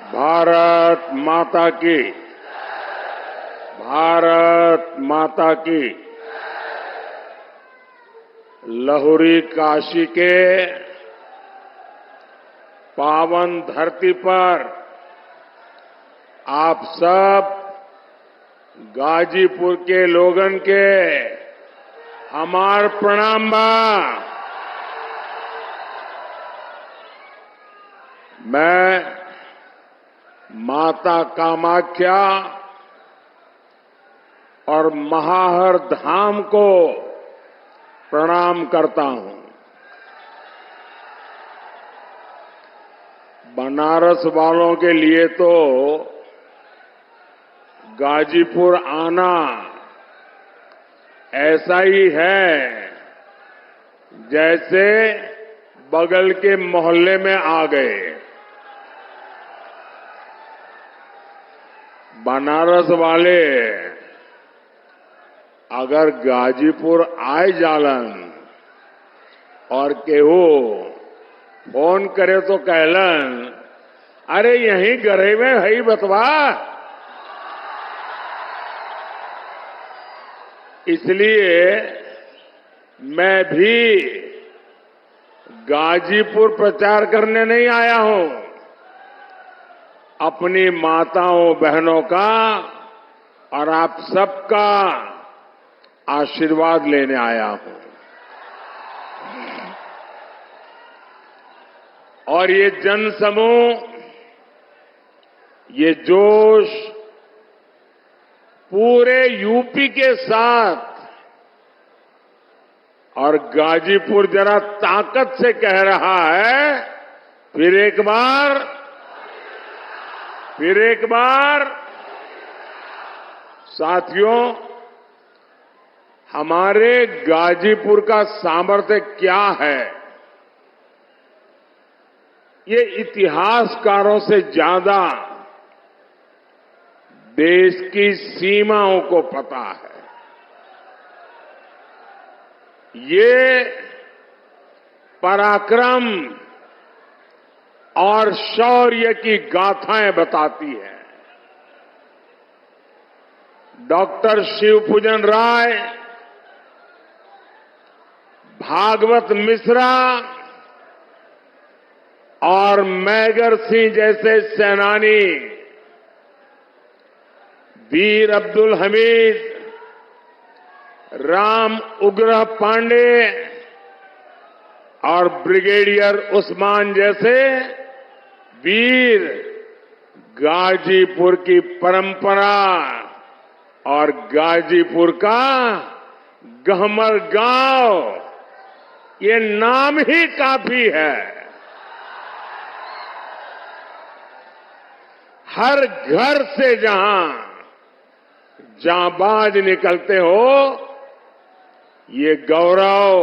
भारत माता की, भारत माता की। लहुरी काशी के पावन धरती पर आप सब गाजीपुर के लोगन के हमार प्रणाम बा। मैं माता कामाख्या और महाहर धाम को प्रणाम करता हूं। बनारस वालों के लिए तो गाजीपुर आना ऐसा ही है जैसे बगल के मोहल्ले में आ गए। बनारस वाले अगर गाजीपुर आए जालन और केहू फोन करे तो कहलन, अरे यहीं गरे में है बतवा। इसलिए मैं भी गाजीपुर प्रचार करने नहीं आया हूं, अपनी माताओं बहनों का और आप सबका आशीर्वाद लेने आया हूं। और ये जनसमूह, ये जोश पूरे यूपी के साथ, और गाजीपुर जरा ताकत से कह रहा है, फिर एक बार साथियों, हमारे गाजीपुर का सामर्थ्य क्या है, ये इतिहासकारों से ज्यादा देश की सीमाओं को पता है। ये पराक्रम और शौर्य की गाथाएं बताती है। डॉक्टर शिवपूजन राय, भागवत मिश्रा और मैगर सिंह जैसे सेनानी, वीर अब्दुल हमीद, राम उग्रह पांडे और ब्रिगेडियर उस्मान जैसे वीर गाजीपुर की परंपरा और गाजीपुर का गहमर गांव, ये नाम ही काफी है। हर घर से जहां जांबाज निकलते हो, ये गौरव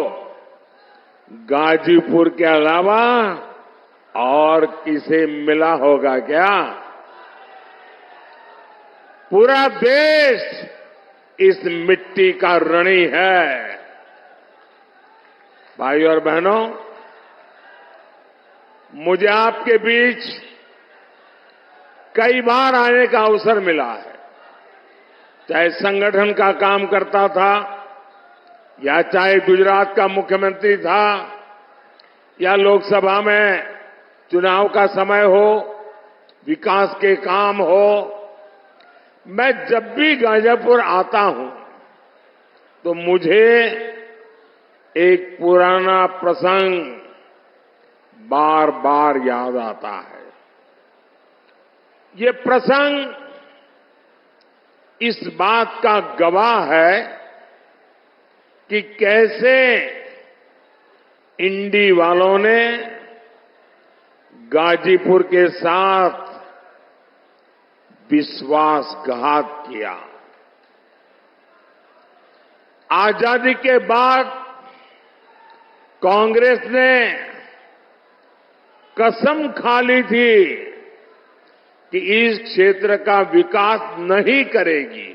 गाजीपुर के अलावा और किसे मिला होगा क्या? पूरा देश इस मिट्टी का ऋणी है। भाइयों और बहनों, मुझे आपके बीच कई बार आने का अवसर मिला है, चाहे संगठन का काम करता था, या चाहे गुजरात का मुख्यमंत्री था, या लोकसभा में चुनाव का समय हो, विकास के काम हो। मैं जब भी गाजीपुर आता हूं तो मुझे एक पुराना प्रसंग बार बार याद आता है। ये प्रसंग इस बात का गवाह है कि कैसे इंडी वालों ने गाजीपुर के साथ विश्वासघात किया। आजादी के बाद कांग्रेस ने कसम खा ली थी कि इस क्षेत्र का विकास नहीं करेगी।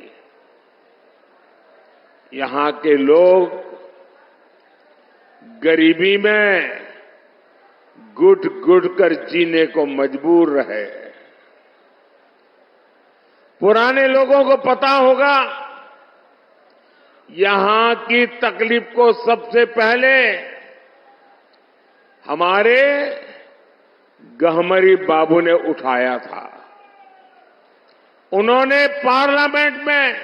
यहां के लोग गरीबी में घुट घुट कर जीने को मजबूर रहे। पुराने लोगों को पता होगा, यहां की तकलीफ को सबसे पहले हमारे गहमरी बाबू ने उठाया था। उन्होंने पार्लियामेंट में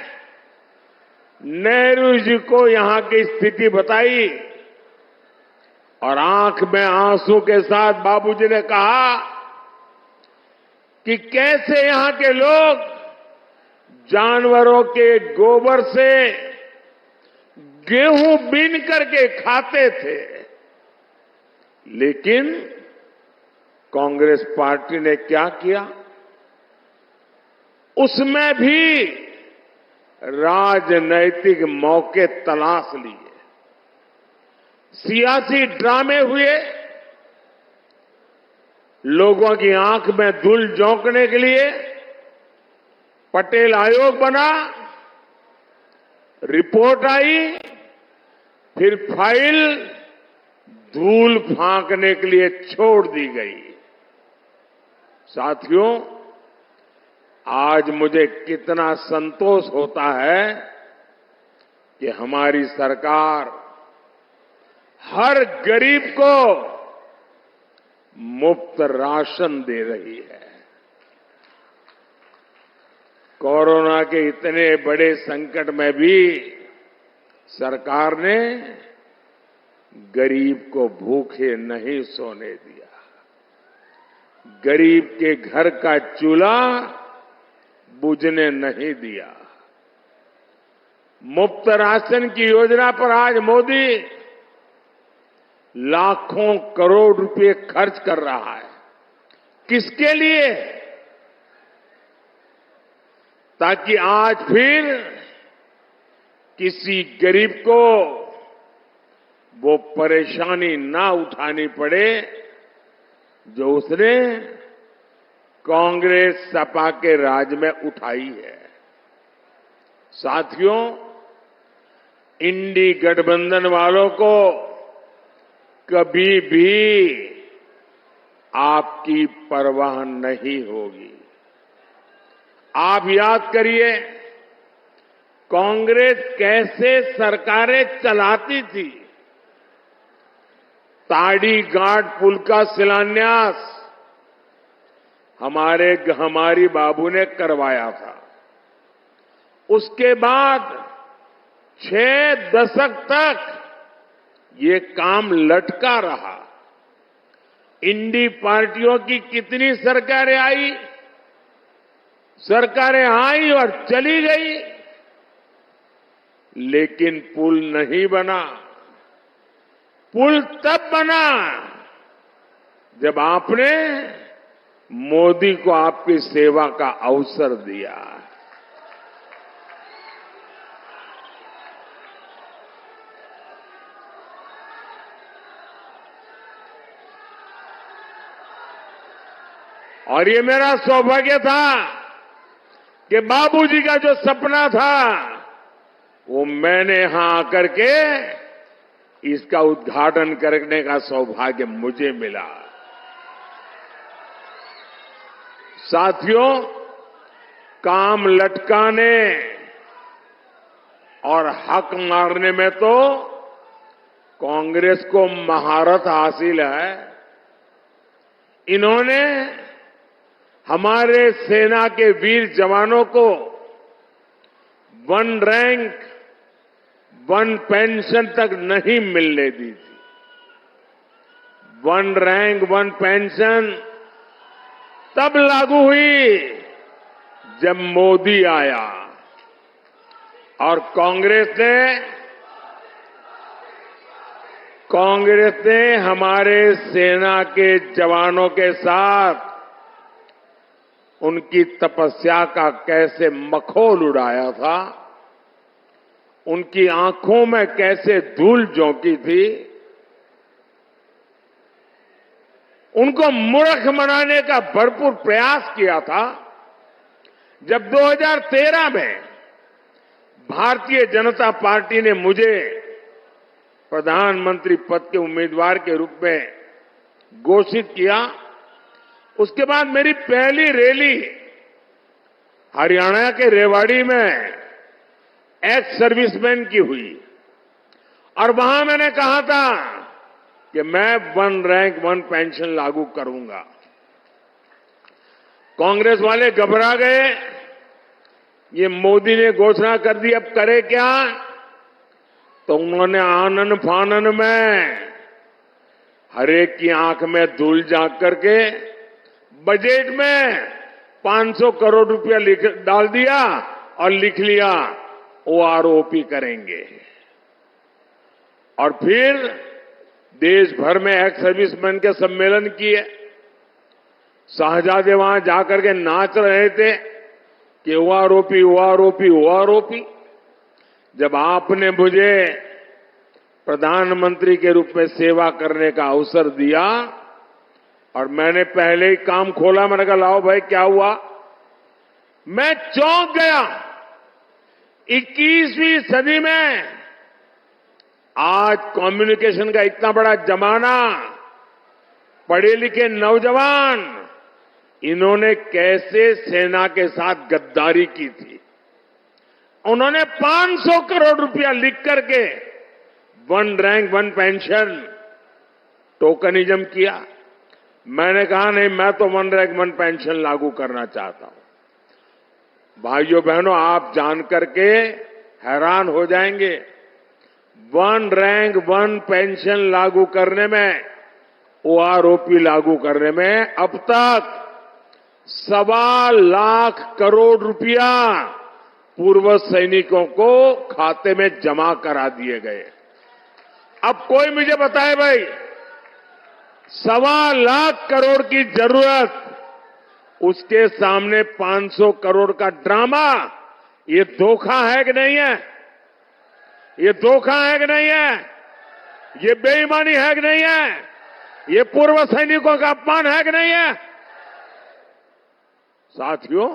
नेहरू जी को यहां की स्थिति बताई और आंख में आंसू के साथ बाबूजी ने कहा कि कैसे यहां के लोग जानवरों के गोबर से गेहूं बीन करके खाते थे, लेकिन कांग्रेस पार्टी ने क्या किया, उसमें भी राजनैतिक मौके तलाश लिए, सियासी ड्रामे हुए, लोगों की आंख में धूल झोंकने के लिए पटेल आयोग बना, रिपोर्ट आई, फिर फाइल धूल फांकने के लिए छोड़ दी गई। साथियों, आज मुझे कितना संतोष होता है कि हमारी सरकार हर गरीब को मुफ्त राशन दे रही है। कोरोना के इतने बड़े संकट में भी सरकार ने गरीब को भूखे नहीं सोने दिया, गरीब के घर का चूल्हा बुझने नहीं दिया। मुफ्त राशन की योजना पर आज मोदी लाखों करोड़ रुपए खर्च कर रहा है। किसके लिए? ताकि आज फिर किसी गरीब को वो परेशानी ना उठानी पड़े जो उसने कांग्रेस सपा के राज में उठाई है। साथियों, इंडी गठबंधन वालों को कभी भी आपकी परवाह नहीं होगी। आप याद करिए, कांग्रेस कैसे सरकारें चलाती थी। ताड़ी घाट पुल का शिलान्यास हमारी बाबू ने करवाया था। उसके बाद 6 दशक तक ये काम लटका रहा। इंडी पार्टियों की कितनी सरकारें आई, सरकारें आई और चली गई, लेकिन पुल नहीं बना। पुल तब बना जब आपने मोदी को आपकी सेवा का अवसर दिया। और ये मेरा सौभाग्य था कि बाबूजी का जो सपना था वो मैंने यहां आकर के इसका उद्घाटन करने का सौभाग्य मुझे मिला। साथियों, काम लटकाने और हक मारने में तो कांग्रेस को महारत हासिल है। इन्होंने हमारे सेना के वीर जवानों को 1 रैंक 1 पेंशन तक नहीं मिलने दी थी। 1 रैंक 1 पेंशन तब लागू हुई जब मोदी आया और कांग्रेस ने हमारे सेना के जवानों के साथ उनकी तपस्या का कैसे मखौल उड़ाया था, उनकी आंखों में कैसे धूल झोंकी थी, उनको मूर्ख बनाने का भरपूर प्रयास किया था। जब 2013 में भारतीय जनता पार्टी ने मुझे प्रधानमंत्री पद के उम्मीदवार के रूप में घोषित किया, उसके बाद मेरी पहली रैली हरियाणा के रेवाड़ी में एक्स सर्विसमैन की हुई और वहां मैंने कहा था कि मैं वन रैंक वन पेंशन लागू करूंगा। कांग्रेस वाले घबरा गए, ये मोदी ने घोषणा कर दी, अब करे क्या? तो उन्होंने आनन फानन में हरेक की आंख में धूल झांक करके बजट में 500 करोड़ रुपया डाल दिया और लिख लिया ओआरओपी करेंगे। और फिर देश भर में एक्स सर्विसमैन के सम्मेलन किए। शहजादे वहां जाकर के नाच रहे थे कि ओआरओपी ओआरओपी ओआरओपी। जब आपने मुझे प्रधानमंत्री के रूप में सेवा करने का अवसर दिया और मैंने पहले ही काम खोला, मैंने कहा लाओ भाई क्या हुआ? मैं चौंक गया। 21वीं सदी में आज कम्युनिकेशन का इतना बड़ा जमाना, पढ़े लिखे नौजवान, इन्होंने कैसे सेना के साथ गद्दारी की थी। उन्होंने 500 करोड़ रुपया लिख करके one rank one pension tokenism किया। मैंने कहा नहीं, मैं तो वन रैंक वन पेंशन लागू करना चाहता हूं। भाइयों बहनों, आप जान करके हैरान हो जाएंगे, वन रैंक वन पेंशन लागू करने में, ओआरओपी लागू करने में अब तक 1.25 लाख करोड़ रुपया पूर्व सैनिकों को खाते में जमा करा दिए गए। अब कोई मुझे बताए भाई, 1.25 लाख करोड़ की जरूरत, उसके सामने 500 करोड़ का ड्रामा, ये धोखा है कि नहीं है? ये धोखा है कि नहीं है? ये बेईमानी है कि नहीं है? ये पूर्व सैनिकों का अपमान है कि नहीं है? साथियों,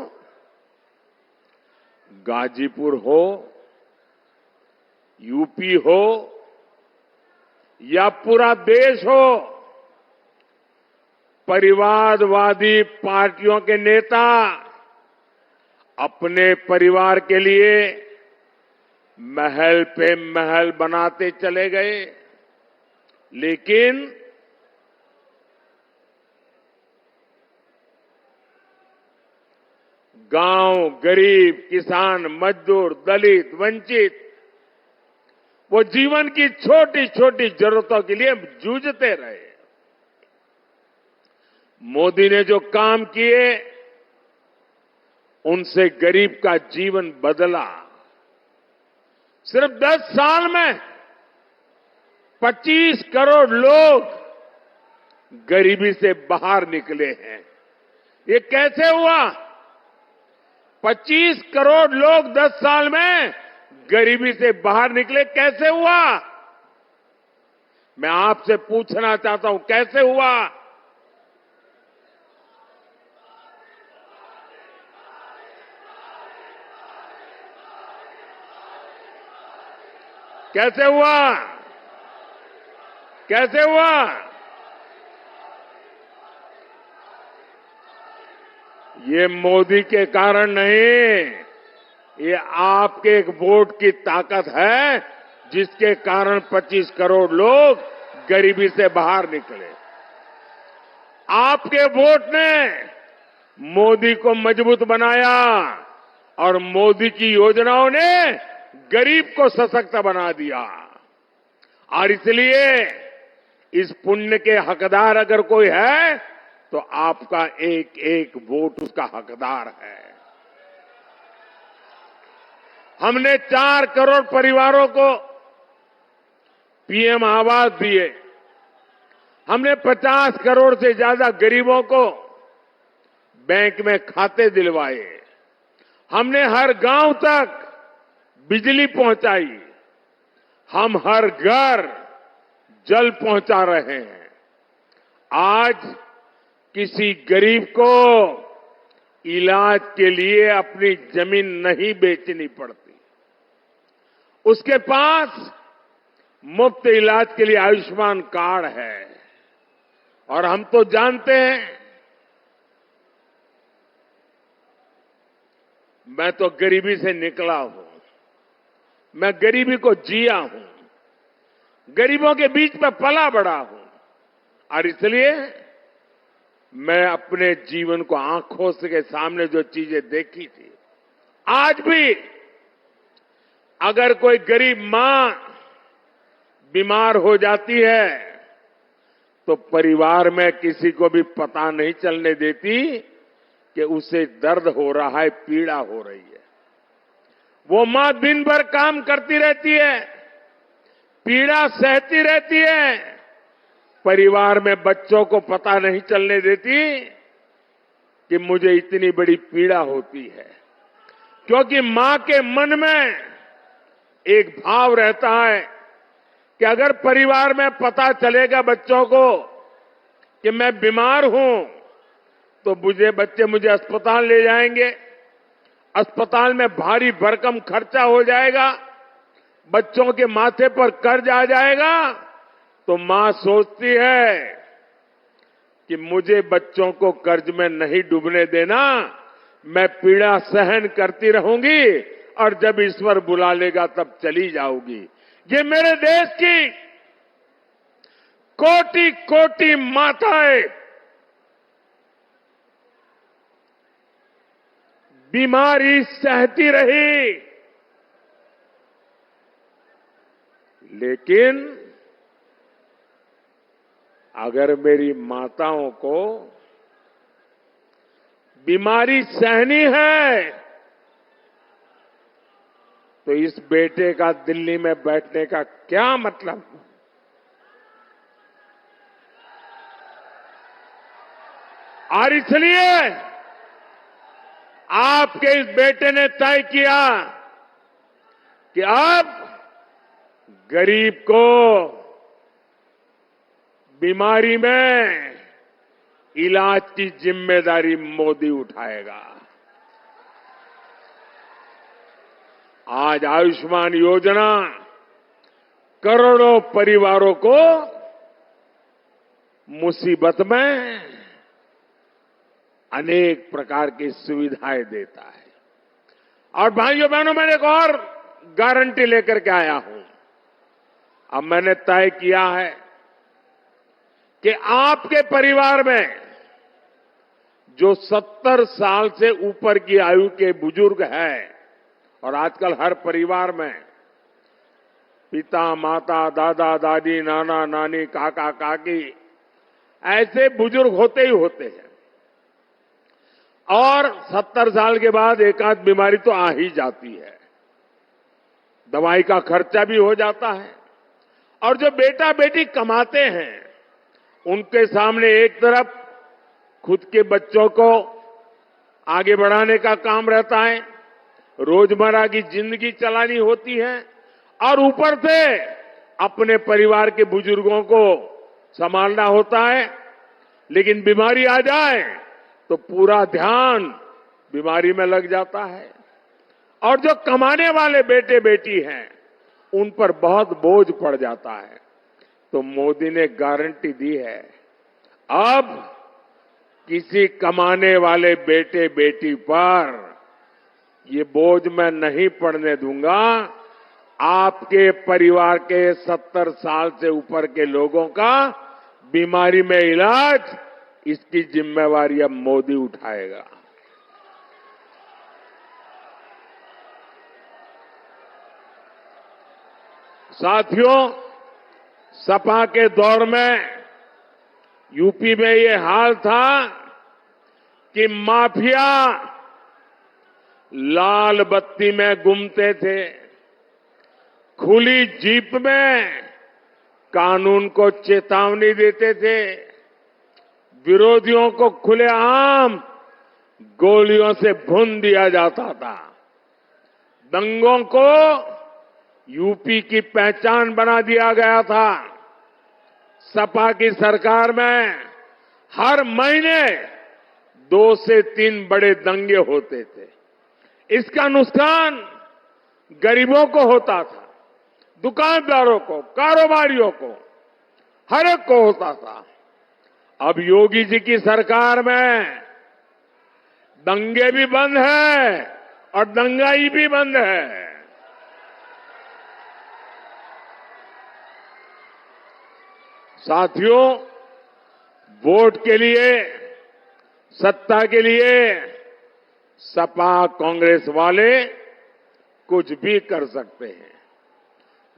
गाजीपुर हो, यूपी हो या पूरा देश हो, परिवारवादी पार्टियों के नेता अपने परिवार के लिए महल पे महल बनाते चले गए, लेकिन गांव, गरीब, किसान, मजदूर, दलित, वंचित, वो जीवन की छोटी छोटी जरूरतों के लिए जूझते रहे। मोदी ने जो काम किए, उनसे गरीब का जीवन बदला। सिर्फ 10 साल में 25 करोड़ लोग गरीबी से बाहर निकले हैं। ये कैसे हुआ? 25 करोड़ लोग 10 साल में गरीबी से बाहर निकले, कैसे हुआ? मैं आपसे पूछना चाहता हूं, कैसे हुआ? कैसे हुआ? कैसे हुआ? ये मोदी के कारण नहीं, ये आपके एक वोट की ताकत है, जिसके कारण 25 करोड़ लोग गरीबी से बाहर निकले। आपके वोट ने मोदी को मजबूत बनाया और मोदी की योजनाओं ने गरीब को सशक्त बना दिया। और इसलिए इस पुण्य के हकदार अगर कोई है, तो आपका एक एक वोट उसका हकदार है। हमने 4 करोड़ परिवारों को पीएम आवास दिए। हमने 50 करोड़ से ज्यादा गरीबों को बैंक में खाते दिलवाए। हमने हर गांव तक बिजली पहुंचाई। हम हर घर जल पहुंचा रहे हैं। आज किसी गरीब को इलाज के लिए अपनी जमीन नहीं बेचनी पड़ती। उसके पास मुफ्त इलाज के लिए आयुष्मान कार्ड है। और हम तो जानते हैं मैं तो गरीबी से निकला हूं, मैं गरीबी को जिया हूं, गरीबों के बीच में पला बड़ा हूं और इसलिए मैं अपने जीवन को आंखों के सामने जो चीजें देखी थी, आज भी अगर कोई गरीब मां बीमार हो जाती है तो परिवार में किसी को भी पता नहीं चलने देती कि उसे दर्द हो रहा है, पीड़ा हो रही है। वो मां दिन भर काम करती रहती है, पीड़ा सहती रहती है, परिवार में बच्चों को पता नहीं चलने देती कि मुझे इतनी बड़ी पीड़ा होती है, क्योंकि मां के मन में एक भाव रहता है कि अगर परिवार में पता चलेगा बच्चों को कि मैं बीमार हूं तो बच्चे मुझे अस्पताल ले जाएंगे, अस्पताल में भारी भरकम खर्चा हो जाएगा, बच्चों के माथे पर कर्ज आ जाएगा, तो मां सोचती है कि मुझे बच्चों को कर्ज में नहीं डूबने देना, मैं पीड़ा सहन करती रहूंगी और जब ईश्वर बुला लेगा तब चली जाऊंगी। ये मेरे देश की कोटि कोटि माताएं बीमारी सहती रही, लेकिन अगर मेरी माताओं को बीमारी सहनी है तो इस बेटे का दिल्ली में बैठने का क्या मतलब? और इसलिए आपके इस बेटे ने तय किया कि अब गरीब को बीमारी में इलाज की जिम्मेदारी मोदी उठाएगा। आज आयुष्मान योजना करोड़ों परिवारों को मुसीबत में अनेक प्रकार की सुविधाएं देता है। और भाइयों बहनों, मैंने एक और गारंटी लेकर के आया हूं। अब मैंने तय किया है कि आपके परिवार में जो 70 साल से ऊपर की आयु के बुजुर्ग हैं, और आजकल हर परिवार में पिता, माता, दादा, दादी, नाना, नानी, काका, काकी ऐसे बुजुर्ग होते ही होते हैं, और 70 साल के बाद एक आध बीमारी तो आ ही जाती है, दवाई का खर्चा भी हो जाता है। और जो बेटा बेटी कमाते हैं उनके सामने एक तरफ खुद के बच्चों को आगे बढ़ाने का काम रहता है, रोजमर्रा की जिंदगी चलानी होती है, और ऊपर से अपने परिवार के बुजुर्गों को संभालना होता है। लेकिन बीमारी आ जाए तो पूरा ध्यान बीमारी में लग जाता है, और जो कमाने वाले बेटे बेटी हैं उन पर बहुत बोझ पड़ जाता है। तो मोदी ने गारंटी दी है, अब किसी कमाने वाले बेटे बेटी पर ये बोझ मैं नहीं पड़ने दूंगा। आपके परिवार के 70 साल से ऊपर के लोगों का बीमारी में इलाज, इसकी जिम्मेवारी अब मोदी उठाएगा। साथियों, सपा के दौर में यूपी में ये हाल था कि माफिया लाल बत्ती में घूमते थे, खुली जीप में कानून को चेतावनी देते थे, विरोधियों को खुलेआम गोलियों से भून दिया जाता था, दंगों को यूपी की पहचान बना दिया गया था। सपा की सरकार में हर महीने 2 से 3 बड़े दंगे होते थे। इसका नुकसान गरीबों को होता था, दुकानदारों को, कारोबारियों को, हर एक को होता था। अब योगी जी की सरकार में दंगे भी बंद है और दंगाई भी बंद है। साथियों, वोट के लिए, सत्ता के लिए सपा कांग्रेस वाले कुछ भी कर सकते हैं।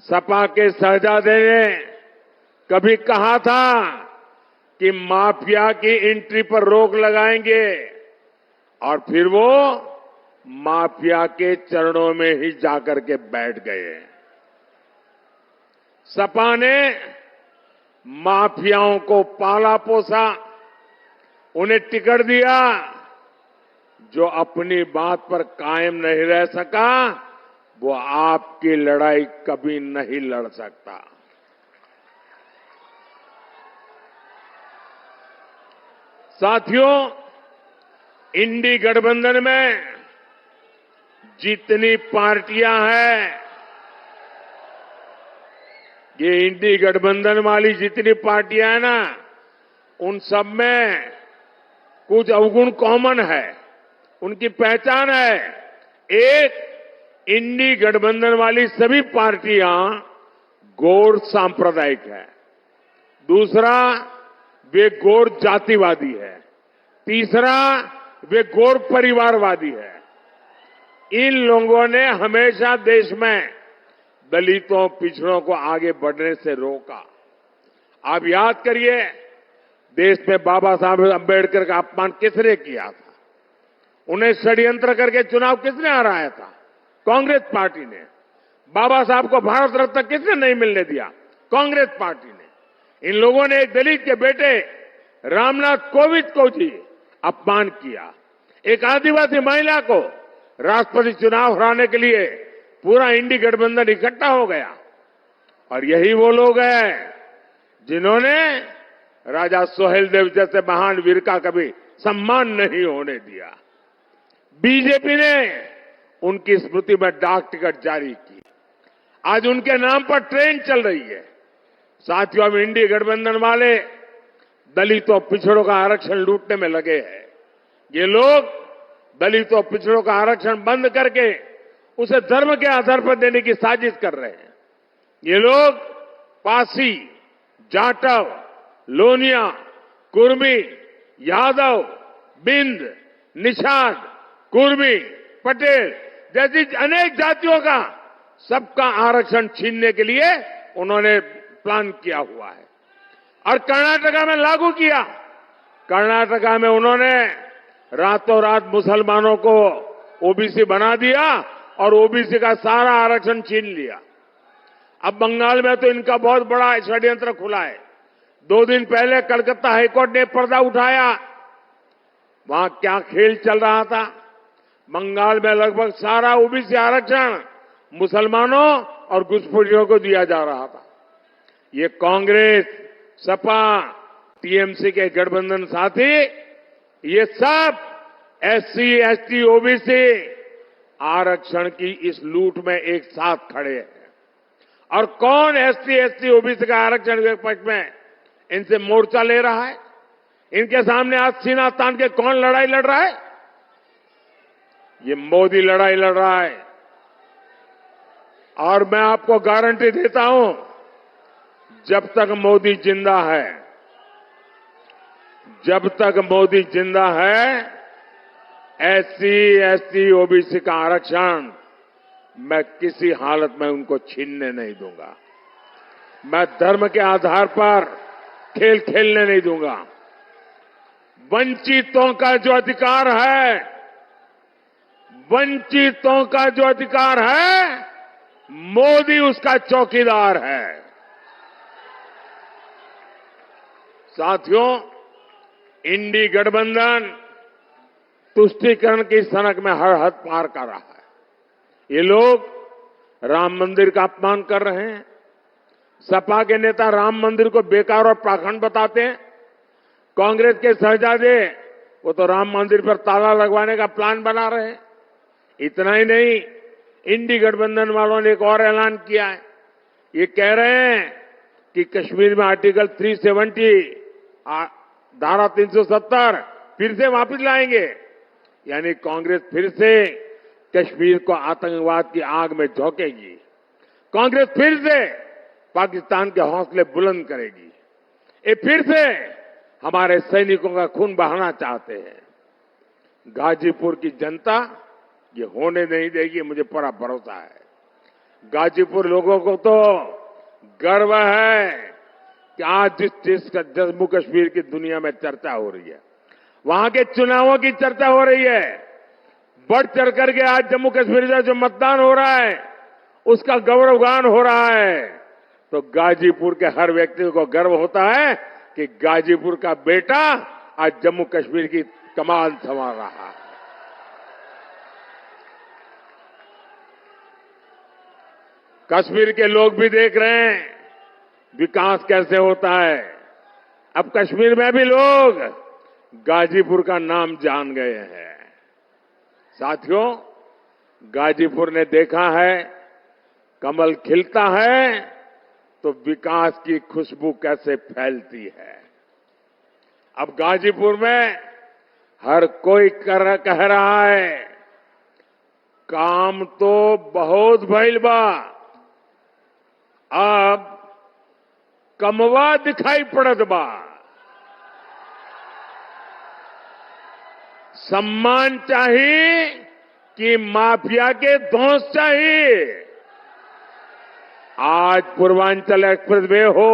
सपा के शहजादे ने कभी कहा था कि माफिया की एंट्री पर रोक लगाएंगे और फिर वो माफिया के चरणों में ही जाकर के बैठ गए। सपा ने माफियाओं को पाला पोसा, उन्हें टिकट दिया। जो अपनी बात पर कायम नहीं रह सका वो आपकी लड़ाई कभी नहीं लड़ सकता। साथियों, इंडी गठबंधन में जितनी पार्टियां हैं, ये इंडी गठबंधन वाली जितनी पार्टियां हैं ना, उन सब में कुछ अवगुण कॉमन है, उनकी पहचान है। एक, इंडी गठबंधन वाली सभी पार्टियां गौर सांप्रदायिक है। दूसरा, वे गौर जातिवादी है। तीसरा, वे गौर परिवारवादी है। इन लोगों ने हमेशा देश में दलितों, पिछड़ों को आगे बढ़ने से रोका। आप याद करिए, देश में बाबा साहब अंबेडकर का अपमान किसने किया था? उन्हें षड्यंत्र करके चुनाव किसने हराया था? कांग्रेस पार्टी ने। बाबा साहब को भारत रत्न किसने नहीं मिलने दिया? कांग्रेस पार्टी ने। इन लोगों ने एक दलित के बेटे रामनाथ कोविंद को जी अपमान किया। एक आदिवासी महिला को राष्ट्रपति चुनाव हराने के लिए पूरा इंडी गठबंधन इकट्ठा हो गया। और यही वो लोग हैं जिन्होंने राजा सोहेलदेव जैसे महान वीर का कभी सम्मान नहीं होने दिया। बीजेपी ने उनकी स्मृति में डाक टिकट जारी की। आज उनके नाम पर ट्रेन चल रही है। साथियों, अब इंडी गठबंधन वाले दलितों, पिछड़ों का आरक्षण लूटने में लगे हैं। ये लोग दलितों, पिछड़ों का आरक्षण बंद करके उसे धर्म के आधार पर देने की साजिश कर रहे हैं। ये लोग पासी, जाटव, लोनिया, कुर्मी, यादव, बिंद, निषाद, कुर्मी, पटेल जैसी अनेक जातियों का सबका आरक्षण छीनने के लिए उन्होंने प्लान किया हुआ है और कर्नाटका में लागू किया। कर्नाटका में उन्होंने रातों रात मुसलमानों को ओबीसी बना दिया और ओबीसी का सारा आरक्षण छीन लिया। अब बंगाल में तो इनका बहुत बड़ा षड्यंत्र खुला है। 2 दिन पहले कलकत्ता हाईकोर्ट ने पर्दा उठाया। वहां क्या खेल चल रहा था? बंगाल में लगभग सारा ओबीसी आरक्षण मुसलमानों और घुसपैठियों को दिया जा रहा था। ये कांग्रेस, सपा, टीएमसी के गठबंधन साथी ये सब एससी, एसटी, ओबीसी आरक्षण की इस लूट में एक साथ खड़े हैं। और कौन एससी, एसटी, ओबीसी का आरक्षण के पक्ष में इनसे मोर्चा ले रहा है? इनके सामने आज सीना तान के कौन लड़ाई लड़ रहा है? ये मोदी लड़ाई लड़ रहा है। और मैं आपको गारंटी देता हूं, जब तक मोदी जिंदा है, जब तक मोदी जिंदा है, एससी, एसटी, ओबीसी का आरक्षण मैं किसी हालत में उनको छीनने नहीं दूंगा। मैं धर्म के आधार पर खेल खेलने नहीं दूंगा। वंचितों का जो अधिकार है, वंचितों का जो अधिकार है, मोदी उसका चौकीदार है। साथियों, इंडी गठबंधन तुष्टीकरण की सनक में हर हद पार कर रहा है। ये लोग राम मंदिर का अपमान कर रहे हैं। सपा के नेता राम मंदिर को बेकार और पाखंड बताते हैं। कांग्रेस के शहजादे वो तो राम मंदिर पर ताला लगवाने का प्लान बना रहे हैं। इतना ही नहीं, इंडी गठबंधन वालों ने एक और ऐलान किया है। ये कह रहे हैं कि कश्मीर में आर्टिकल 370, धारा 370 फिर से वापस लाएंगे। यानी कांग्रेस फिर से कश्मीर को आतंकवाद की आग में झोंकेगी। कांग्रेस फिर से पाकिस्तान के हौसले बुलंद करेगी। ये फिर से हमारे सैनिकों का खून बहाना चाहते हैं। गाजीपुर की जनता ये होने नहीं देगी, मुझे पूरा भरोसा है। गाजीपुर लोगों को तो गर्व है कि आज जिस चीज का जम्मू कश्मीर की दुनिया में चर्चा हो रही है, वहां के चुनावों की चर्चा हो रही है, बढ़ चढ़ करके आज जम्मू कश्मीर का जो मतदान हो रहा है उसका गौरवगान हो रहा है, तो गाजीपुर के हर व्यक्ति को गर्व होता है कि गाजीपुर का बेटा आज जम्मू कश्मीर की कमान संभाल रहा है। कश्मीर के लोग भी देख रहे हैं विकास कैसे होता है। अब कश्मीर में भी लोग गाजीपुर का नाम जान गए हैं। साथियों, गाजीपुर ने देखा है कमल खिलता है तो विकास की खुशबू कैसे फैलती है। अब गाजीपुर में हर कोई कह रहा है काम तो बहुत भइल बा, अब कमवा दिखाई पड़त बा। सम्मान चाहिए कि माफिया के धौंस चाहिए। आज पूर्वांचल एक्सप्रेसवे हो,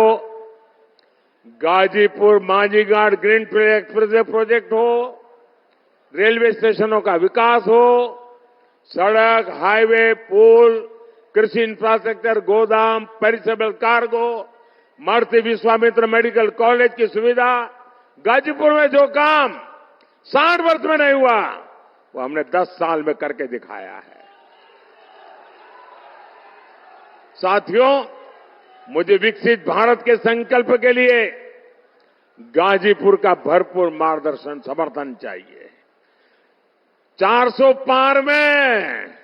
गाजीपुर मांझीघाट ग्रीनफील्ड एक्सप्रेसवे प्रोजेक्ट हो, रेलवे स्टेशनों का विकास हो, सड़क, हाईवे, पुल, कृषि इंफ्रास्ट्रक्चर, गोदाम, पेरिसेबल कार्गो, महर्षि विश्वामित्र मेडिकल कॉलेज की सुविधा, गाजीपुर में जो काम 60 वर्ष में नहीं हुआ वो हमने 10 साल में करके दिखाया है। साथियों, मुझे विकसित भारत के संकल्प के लिए गाजीपुर का भरपूर मार्गदर्शन समर्थन चाहिए। 400 पार में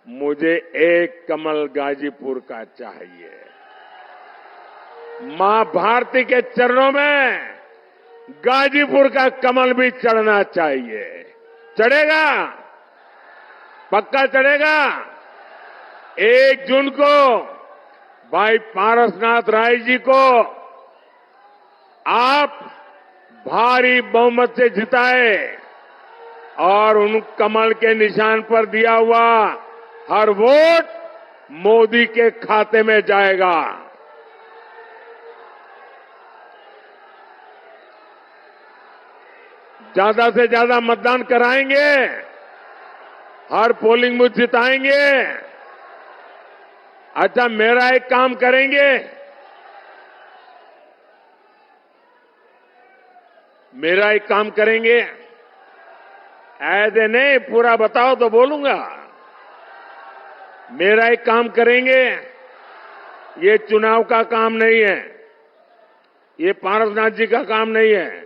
मुझे एक कमल गाजीपुर का चाहिए। मां भारती के चरणों में गाजीपुर का कमल भी चढ़ना चाहिए। चढ़ेगा? पक्का चढ़ेगा? 1 जून को भाई पारसनाथ राय जी को आप भारी बहुमत से जिताए और उन कमल के निशान पर दिया हुआ हर वोट मोदी के खाते में जाएगा। ज्यादा से ज्यादा मतदान कराएंगे, हर पोलिंग बूथ जिताएंगे। अच्छा, मेरा एक काम करेंगे, मेरा एक काम करेंगे, ऐसे नहीं पूरा बताओ तो बोलूंगा। मेरा एक काम करेंगे, ये चुनाव का काम नहीं है, ये पारसनाथ जी का काम नहीं है,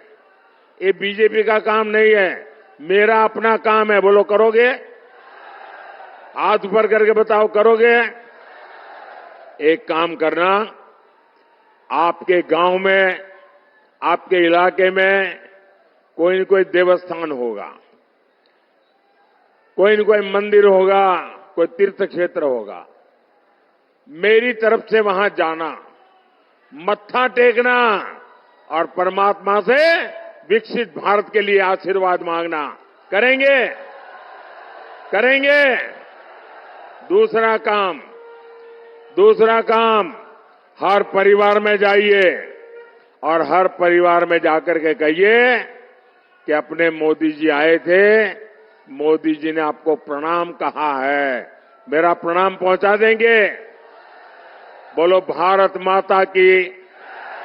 ये बीजेपी का काम नहीं है, मेरा अपना काम है। बोलो करोगे? हाथ ऊपर करके बताओ करोगे? एक काम करना, आपके गांव में, आपके इलाके में कोई न कोई देवस्थान होगा, कोई न कोई मंदिर होगा, कोई तीर्थ क्षेत्र होगा। मेरी तरफ से वहां जाना, मत्था टेकना और परमात्मा से विकसित भारत के लिए आशीर्वाद मांगना। करेंगे? करेंगे? दूसरा काम, हर परिवार में जाइए और हर परिवार में जाकर के कहिए कि अपने मोदी जी आए थे, मोदी जी ने आपको प्रणाम कहा है, मेरा प्रणाम पहुंचा देंगे। बोलो भारत माता की,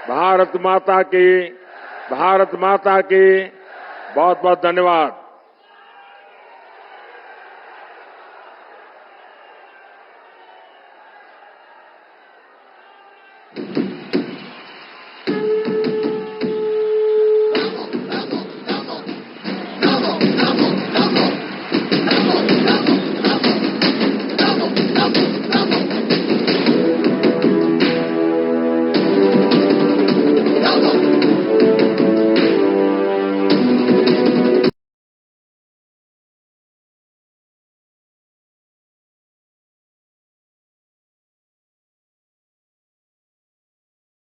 भारत माता की, भारत माता की। बहुत बहुत धन्यवाद।